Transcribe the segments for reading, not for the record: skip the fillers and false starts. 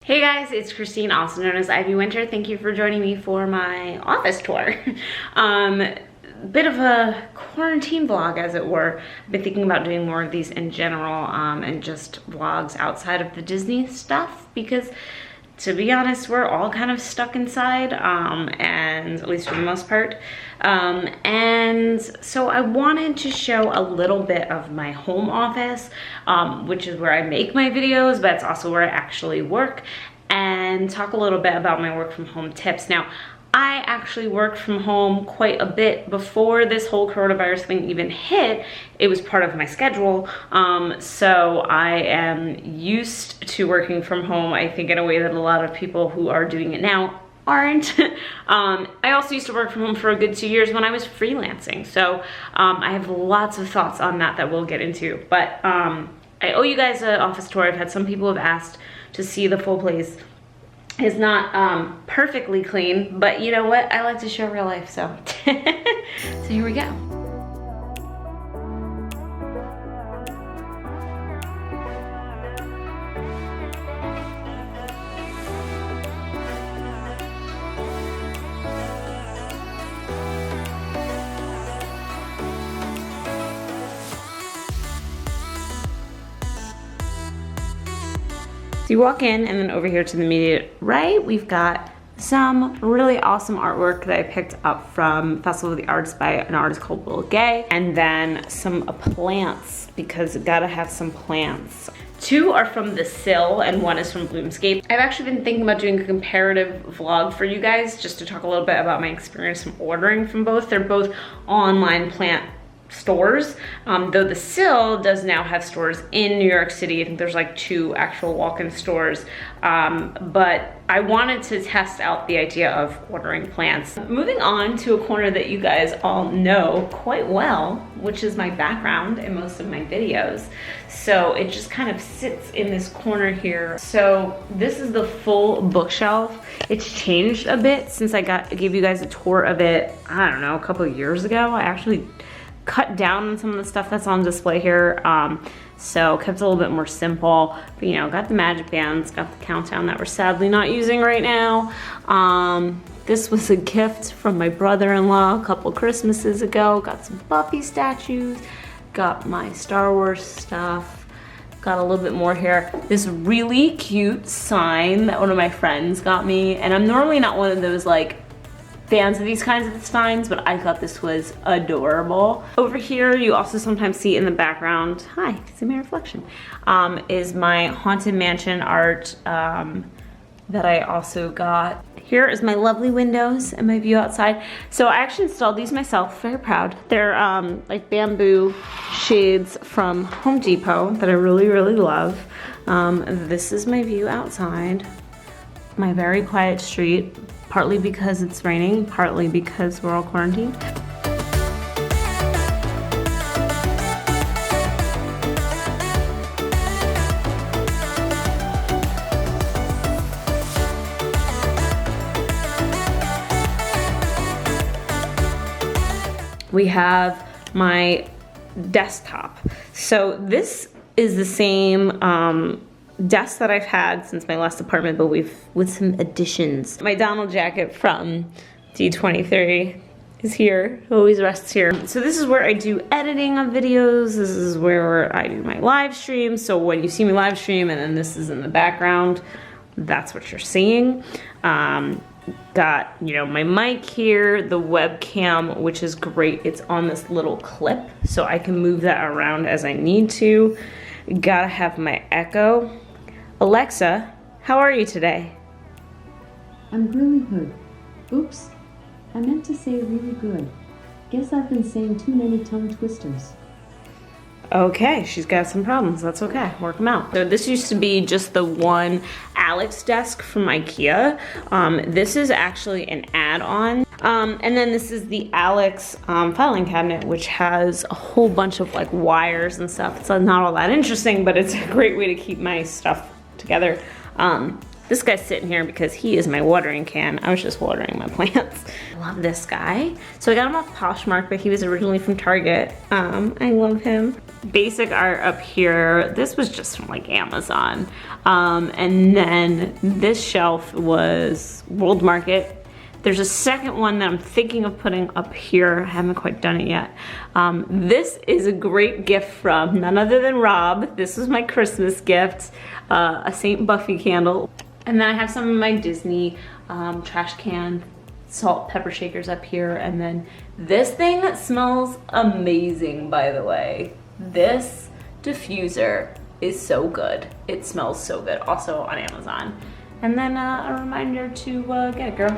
Hey guys, it's Christine, also known as IvyWinter. Thank you for joining me for my office tour. Bit of a quarantine vlog, as it were. I've been thinking about doing more of these in general and just vlogs outside of the Disney stuff because, to be honest, we're all kind of stuck inside, and at least for the most part. And so I wanted to show a little bit of my home office, which is where I make my videos, but it's also where I actually work, and talk a little bit about my work from home tips. Now, I actually worked from home quite a bit before this whole coronavirus thing even hit. It was part of my schedule. So I am used to working from home, I think, in a way that a lot of people who are doing it now aren't. I also used to work from home for a good 2 years when I was freelancing. So I have lots of thoughts on that we'll get into. But I owe you guys an office tour. I've had some people have asked to see the full place. It's not perfectly clean, but you know what? I like to show real life, so. So here we go. So you walk in, and then over here to the immediate right, we've got some really awesome artwork that I picked up from Festival of the Arts by an artist called Will Gay, and then some plants, because you gotta have some plants. Two are from The Sill and one is from Bloomscape. I've actually been thinking about doing a comparative vlog for you guys just to talk a little bit about my experience from ordering from both. They're both online plant stores, though The Sill does now have stores in New York City. I think there's like 2 actual walk-in stores, but I wanted to test out the idea of ordering plants. Moving on to a corner that you guys all know quite well, which is my background in most of my videos. So it just kind of sits in this corner here. So this is the full bookshelf. It's changed a bit since I gave you guys a tour of it, I don't know, a couple of years ago. I actually cut down on some of the stuff that's on display here, so kept it a little bit more simple. But you know, got the magic bands, got the countdown that we're sadly not using right now. This was a gift from my brother-in-law a couple Christmases ago. Got some Buffy statues, got my Star Wars stuff, got a little bit more here. This really cute sign that one of my friends got me, and I'm normally not one of those like fans of these kinds of signs, but I thought this was adorable. Over here, you also sometimes see in the background, hi, you can see my reflection, is my Haunted Mansion art that I also got. Here is my lovely windows and my view outside. So I actually installed these myself, very proud. They're like bamboo shades from Home Depot that I really, really love. This is my view outside, my very quiet street. Partly because it's raining, partly because we're all quarantined. We have my desktop. So this is the same desk that I've had since my last apartment, but with some additions. My Donald jacket from D23 is here, always rests here. So this is where I do editing of videos. This is where I do my live stream. So when you see me live stream and then this is in the background, that's what you're seeing. Got, you know, my mic here, the webcam, which is great. It's on this little clip, so I can move that around as I need to. Gotta have my Echo. Alexa, how are you today? I'm really good. Oops, I meant to say really good. Guess I've been saying too many tongue twisters. Okay, she's got some problems. That's okay, work them out. So this used to be just the one Alex desk from IKEA. This is actually an add-on. And then this is the Alex filing cabinet, which has a whole bunch of like wires and stuff. It's not all that interesting, but it's a great way to keep my stuff together. This guy's sitting here because he is my watering can. I was just watering my plants. I love this guy. So I got him off Poshmark, but he was originally from Target. I love him. basic art up here. This was just from like Amazon. And then this shelf was World Market. There's a second one that I'm thinking of putting up here. I haven't quite done it yet. This is a great gift from none other than Rob. This was my Christmas gift, a St. Buffy candle. And then I have some of my Disney trash can salt pepper shakers up here. And then this thing smells amazing, by the way. This diffuser is so good. It smells so good, also on Amazon. And then a reminder to get it, girl.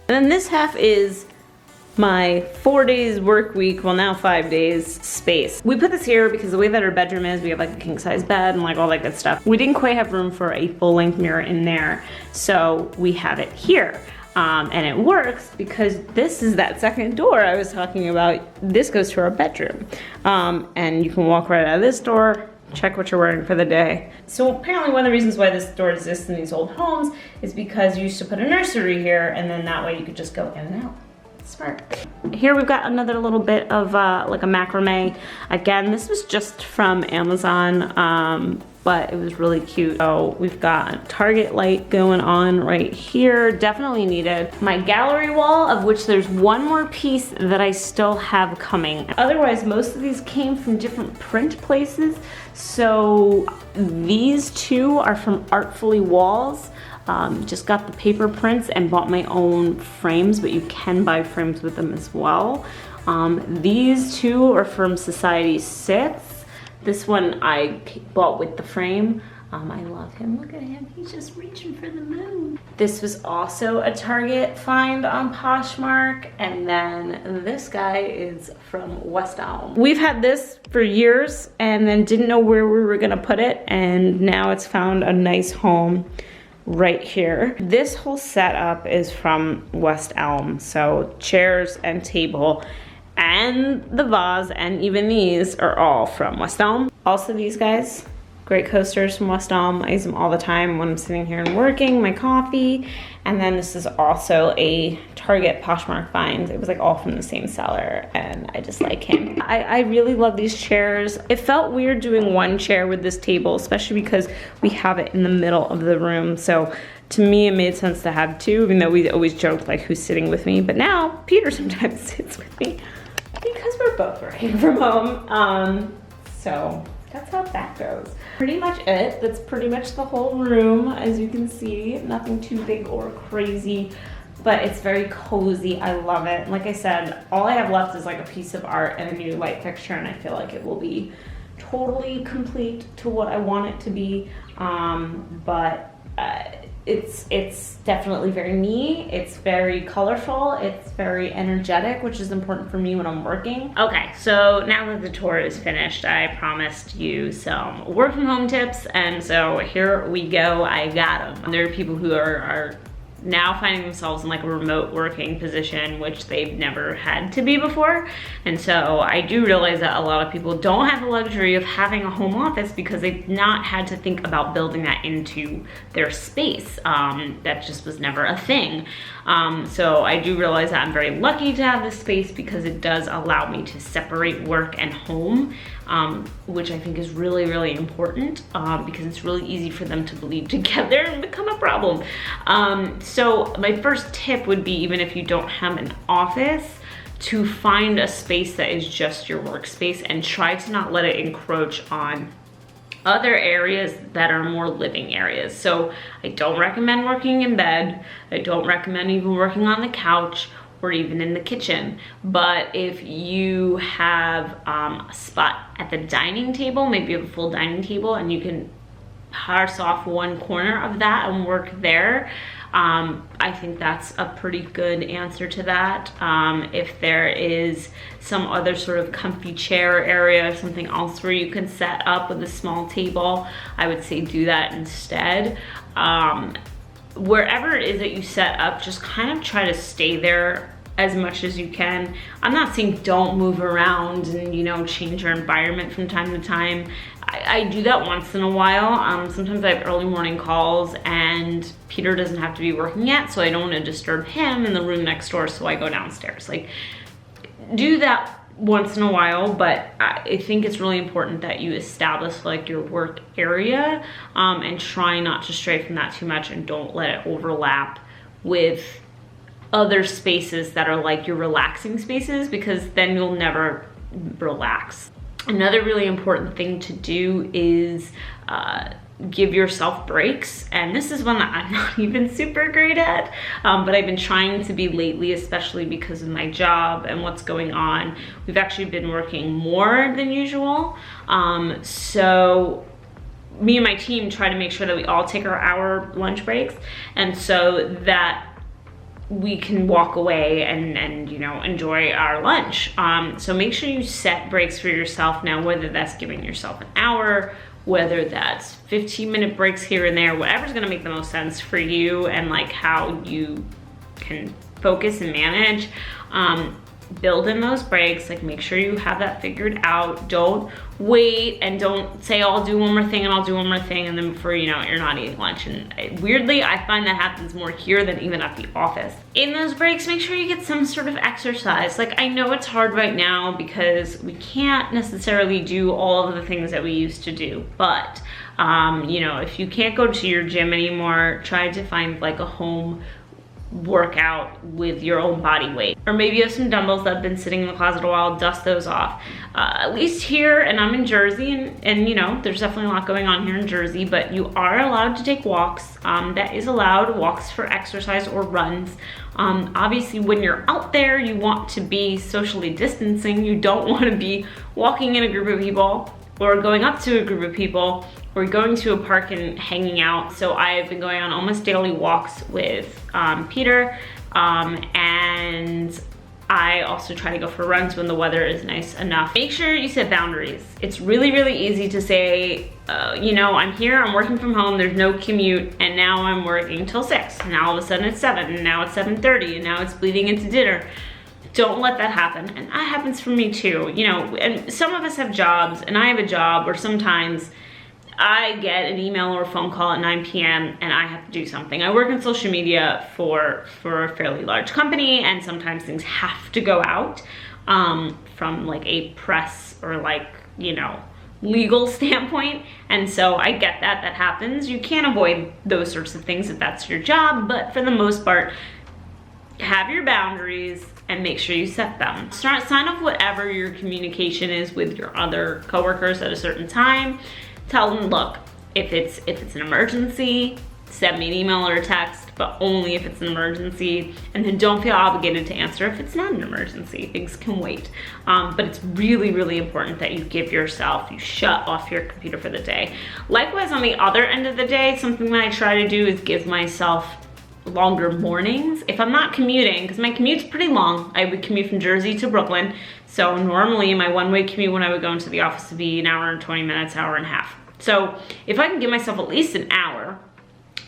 And then this half is my 4 days work week, well now 5 days space. We put this here because the way that our bedroom is, we have like a king size bed and like all that good stuff. We didn't quite have room for a full length mirror in there, so we have it here. And it works because this is that second door I was talking about. This goes to our bedroom. And you can walk right out of this door, check what you're wearing for the day. So apparently one of the reasons why this door exists in these old homes is because you used to put a nursery here, and then that way you could just go in and out. Smart. Here we've got another little bit of like a macrame. Again, this was just from Amazon, but it was really cute. So we've got a Target light going on right here, definitely needed. My gallery wall, of which there's one more piece that I still have coming. Otherwise, most of these came from different print places. So these two are from Artfully Walls. Just got the paper prints and bought my own frames, but you can buy frames with them as well. These two are from Society 6. This one I bought with the frame. I love him, look at him, he's just reaching for the moon. This was also a Target find on Poshmark, and then this guy is from West Elm. We've had this for years and then didn't know where we were gonna put it, and now it's found a nice home right here. This whole setup is from West Elm, so chairs and table and the vase and even these are all from West Elm. Also these guys, great coasters from West Elm. I use them all the time when I'm sitting here and working my coffee. And then this is also a Target Poshmark find. It was like all from the same seller, and I just like him. I really love these chairs. It felt weird doing one chair with this table, especially because we have it in the middle of the room. So to me, it made sense to have two, even though we always joked like who's sitting with me. But now Peter sometimes sits with me because we're both working from home. So that's how that goes. Pretty much it. That's pretty much the whole room, as you can see. Nothing too big or crazy, but it's very cozy. I love it. Like I said, all I have left is like a piece of art and a new light fixture, and I feel like it will be totally complete to what I want it to be. It's definitely very me. It's very colorful. It's very energetic, which is important for me when I'm working. Okay, so now that the tour is finished, I promised you some work from home tips, and so here we go. I got them. There are people who are now finding themselves in like a remote working position, which they've never had to be before. And so I do realize that a lot of people don't have the luxury of having a home office because they've not had to think about building that into their space. That just was never a thing. So I do realize that I'm very lucky to have this space because it does allow me to separate work and home, which I think is really, really important because it's really easy for them to bleed together and become a problem. So my first tip would be, even if you don't have an office, to find a space that is just your workspace and try to not let it encroach on other areas that are more living areas. So I don't recommend working in bed. I don't recommend even working on the couch or even in the kitchen. But if you have a spot at the dining table, maybe you have a full dining table and you can parse off one corner of that and work there, I think that's a pretty good answer to that. If there is some other sort of comfy chair area or something else where you can set up with a small table, I would say do that instead. Wherever it is that you set up, just kind of try to stay there as much as you can. I'm not saying don't move around and, you know, change your environment from time to time. I do that once in a while. Sometimes I have early morning calls and Peter doesn't have to be working yet, so I don't want to disturb him in the room next door, so I go downstairs. Like, do that once in a while, but I think it's really important that you establish like your work area, and try not to stray from that too much, and don't let it overlap with other spaces that are like your relaxing spaces, because then you'll never relax. Another really important thing to do is give yourself breaks, and this is one that I'm not even super great at, but I've been trying to be lately, especially because of my job and what's going on. We've actually been working more than usual, so me and my team try to make sure that we all take our hour lunch breaks, and so that we can walk away and you know, enjoy our lunch. So make sure you set breaks for yourself now, whether that's giving yourself an hour, whether that's 15-minute breaks here and there, whatever's gonna make the most sense for you and like how you can focus and manage. Build in those breaks, like make sure you have that figured out. Don't wait and don't say, oh, I'll do one more thing and I'll do one more thing, and then before you know it, you're not eating lunch. And weirdly, I find that happens more here than even at the office. In those breaks, make sure you get some sort of exercise. Like, I know it's hard right now because we can't necessarily do all of the things that we used to do, but you know, if you can't go to your gym anymore, try to find like a home workout with your own body weight. Or maybe you have some dumbbells that have been sitting in the closet a while, dust those off. At least here, and I'm in Jersey, and you know, there's definitely a lot going on here in Jersey, but you are allowed to take walks. That is allowed, walks for exercise or runs. Obviously, when you're out there, you want to be socially distancing. You don't want to be walking in a group of people or going up to a group of people or going to a park and hanging out. So I've been going on almost daily walks with Peter, and I also try to go for runs when the weather is nice enough. Make sure you set boundaries. It's really, really easy to say, you know, I'm here, I'm working from home, there's no commute, and now I'm working till 6. And now all of a sudden it's 7, and now it's 7:30, and now it's bleeding into dinner. Don't let that happen. And that happens for me too, you know, and some of us have jobs, and I have a job where sometimes I get an email or a phone call at 9 p.m. and I have to do something. I work in social media for a fairly large company, and sometimes things have to go out from like a press or like, you know, legal standpoint. And so I get that happens. You can't avoid those sorts of things if that's your job, but for the most part, have your boundaries and make sure you set them. Sign off whatever your communication is with your other coworkers at a certain time. Tell them, look, if it's an emergency, send me an email or a text, but only if it's an emergency, and then don't feel obligated to answer if it's not an emergency. Things can wait. But it's really, really important that you shut off your computer for the day. Likewise, on the other end of the day, something that I try to do is give myself longer mornings. If I'm not commuting, because my commute's pretty long, I would commute from Jersey to Brooklyn. So normally my one-way commute when I would go into the office would be an hour and 20 minutes, hour and a half. So if I can give myself at least an hour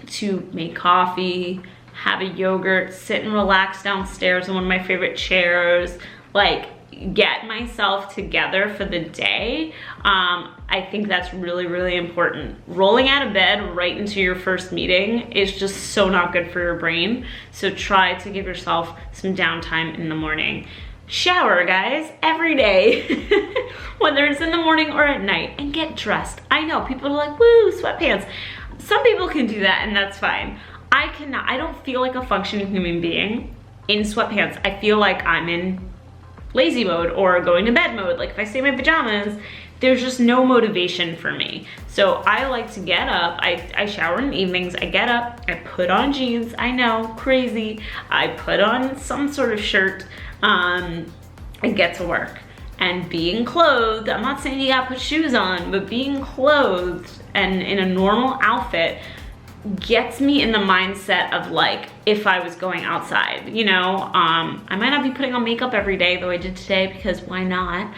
to make coffee, have a yogurt, sit and relax downstairs in one of my favorite chairs, like get myself together for the day, I think that's really, really important. Rolling out of bed right into your first meeting is just so not good for your brain. So try to give yourself some downtime in the morning. Shower, guys, every day, whether it's in the morning or at night, and get dressed. I know people are like, woo, sweatpants. Some people can do that, and that's fine. I cannot. I don't feel like a functioning human being in sweatpants. I feel like I'm in lazy mode or going to bed mode. Like if I stay in my pajamas, there's just no motivation for me. So I like to get up, I shower in the evenings, I get up, I put on jeans, I know, crazy. I put on some sort of shirt, and get to work. And being clothed, I'm not saying you gotta put shoes on, but being clothed and in a normal outfit gets me in the mindset of like, if I was going outside, you know, I might not be putting on makeup every day, though I did today because why not?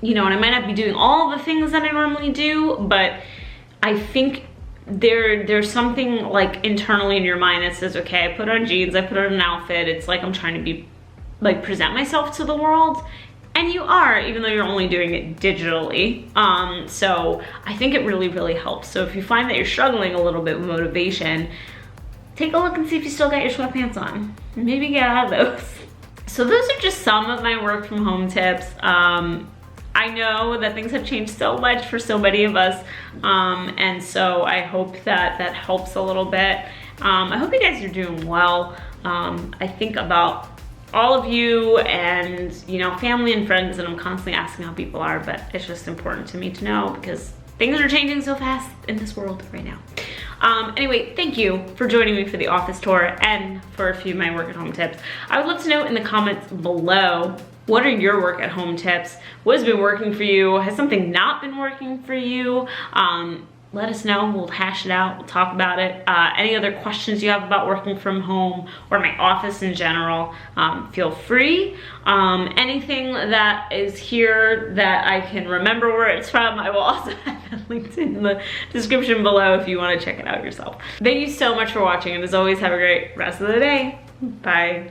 You know, and I might not be doing all the things that I normally do, but I think there's something like internally in your mind that says, okay, I put on jeans, I put on an outfit. It's like I'm trying to be like present myself to the world. And you are, even though you're only doing it digitally. So I think it really, really helps. So if you find that you're struggling a little bit with motivation, take a look and see if you still got your sweatpants on. Maybe get out of those. So those are just some of my work from home tips. I know that things have changed so much for so many of us. And so I hope that that helps a little bit. I hope you guys are doing well. I think about all of you and, you know, family and friends, and I'm constantly asking how people are, but it's just important to me to know because things are changing so fast in this world right now. Anyway, thank you for joining me for the office tour and for a few of my work at home tips. I would love to know in the comments below, what are your work at home tips? What has been working for you? Has something not been working for you? Let us know, we'll hash it out, we'll talk about it. Any other questions you have about working from home or my office in general, feel free. Anything that is here that I can remember where it's from, I will also have that linked in the description below if you want to check it out yourself. Thank you so much for watching, and as always, have a great rest of the day. Bye.